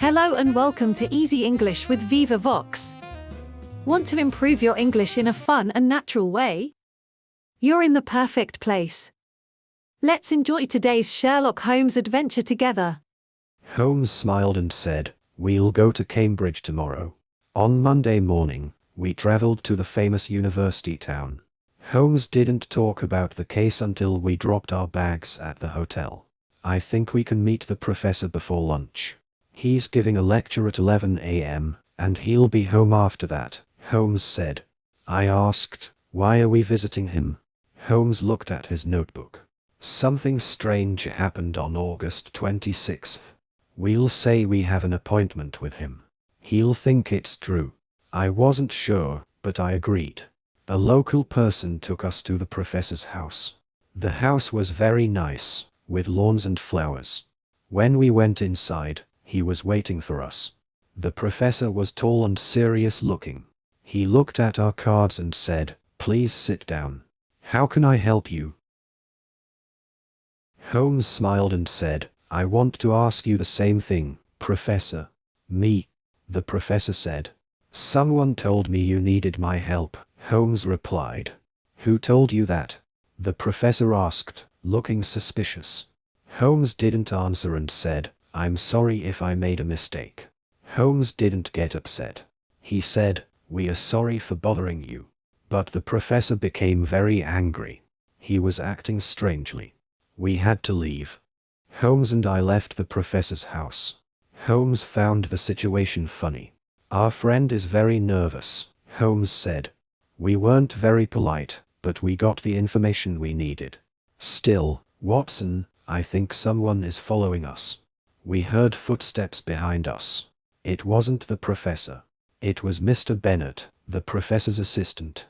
Hello and welcome to Easy English with VIVA VOX. Want to improve your English in a fun and natural way? You're in the perfect place. Let's enjoy today's Sherlock Holmes adventure together. Holmes smiled and said, "We'll go to Cambridge tomorrow." On Monday morning, we traveled to the famous university town. Holmes didn't talk about the case until we dropped our bags at the hotel. "I think we can meet the professor before lunch. He's giving a lecture at 11 a.m., and he'll be home after that," Holmes said. I asked, "Why are we visiting him?" Holmes looked at his notebook. "Something strange happened on August 26th. We'll say we have an appointment with him. He'll think it's true." I wasn't sure, but I agreed. A local person took us to the professor's house. The house was very nice, with lawns and flowers. When we went inside, he was waiting for us. The professor was tall and serious looking. He looked at our cards and said, "Please sit down. How can I help you?" Holmes smiled and said, "I want to ask you the same thing, Professor." "Me?" the professor said. "Someone told me you needed my help," Holmes replied. "Who told you that?" the professor asked, looking suspicious. Holmes didn't answer and said, "I'm sorry if I made a mistake." Holmes didn't get upset. He said, "We are sorry for bothering you." But the professor became very angry. He was acting strangely. We had to leave. Holmes and I left the professor's house. Holmes found the situation funny. "Our friend is very nervous," Holmes said. "We weren't very polite, but we got the information we needed. Still, Watson, I think someone is following us." We heard footsteps behind us. It wasn't the professor. It was Mr. Bennet, the professor's assistant.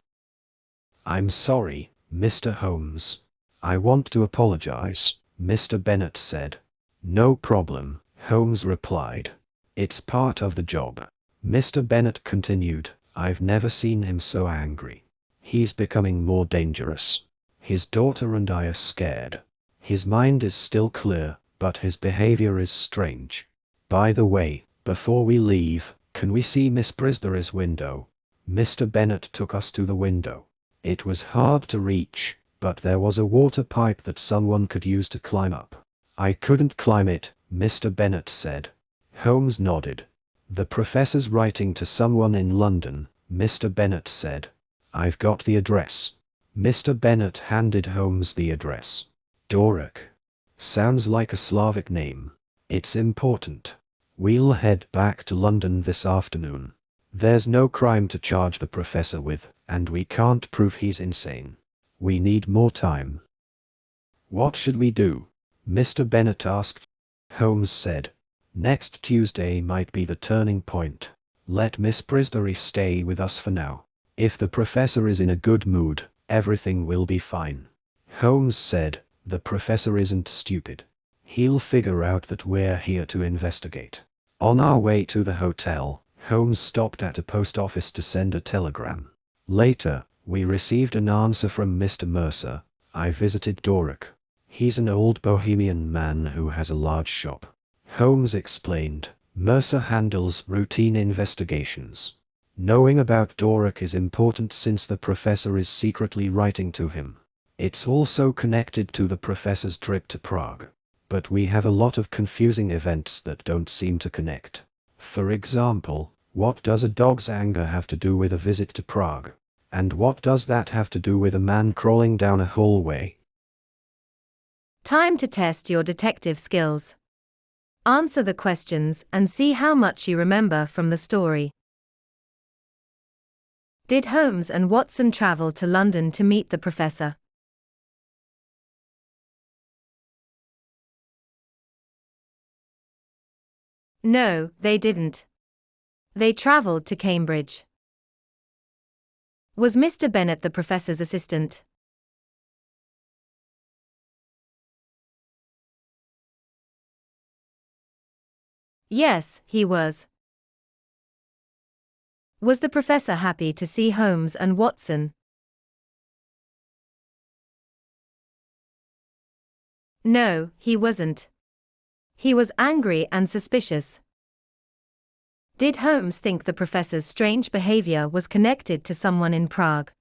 "I'm sorry, Mr. Holmes. I want to apologize," Mr. Bennet said. "No problem," Holmes replied. "It's part of the job." Mr. Bennet continued, "I've never seen him so angry. He's becoming more dangerous. His daughter and I are scared. His mind is still clear, but his behavior is strange. By the way, before we leave, can we see Miss Brisbury's window?" Mr. Bennet took us to the window. It was hard to reach, but there was a water pipe that someone could use to climb up. "I couldn't climb it," Mr. Bennet said. Holmes nodded. "The professor's writing to someone in London," Mr. Bennet said. "I've got the address." Mr. Bennet handed Holmes the address. "Doric. Sounds like a Slavic name. It's important. We'll head back to London this afternoon. There's no crime to charge the professor with, and we can't prove he's insane. We need more time." "What should we do?" Mr. Bennet asked. Holmes said, "Next Tuesday might be the turning point. Let Miss Brisbury stay with us for now. If the professor is in a good mood, everything will be fine." Holmes said, "The professor isn't stupid. He'll figure out that we're here to investigate." On our way to the hotel, Holmes stopped at a post office to send a telegram. Later, we received an answer from Mr. Mercer. "I visited Doric. He's an old bohemian man who has a large shop." Holmes explained, "Mercer handles routine investigations. Knowing about Doric is important since the professor is secretly writing to him. It's also connected to the professor's trip to Prague. But we have a lot of confusing events that don't seem to connect. For example, what does a dog's anger have to do with a visit to Prague? And what does that have to do with a man crawling down a hallway?" Time to test your detective skills. Answer the questions and see how much you remember from the story. Did Holmes and Watson travel to London to meet the professor? No, they didn't. They traveled to Cambridge. Was Mr. Bennet the professor's assistant? Yes, he was. Was the professor happy to see Holmes and Watson? No, he wasn't. He was angry and suspicious. Did Holmes think the professor's strange behavior was connected to someone in Prague?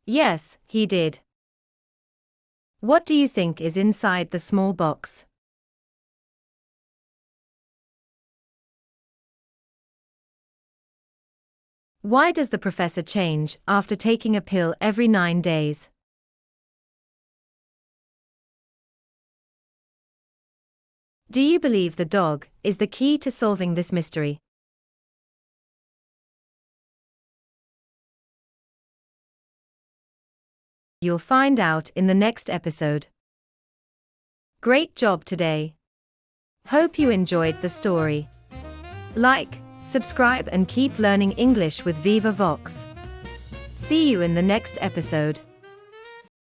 Yes, he did. What do you think is inside the small box? Why does the professor change after taking a pill every 9 days? Do you believe the dog is the key to solving this mystery? You'll find out in the next episode. Great job today. Hope you enjoyed the story. Like, subscribe and keep learning English with Viva Vox. See you in the next episode.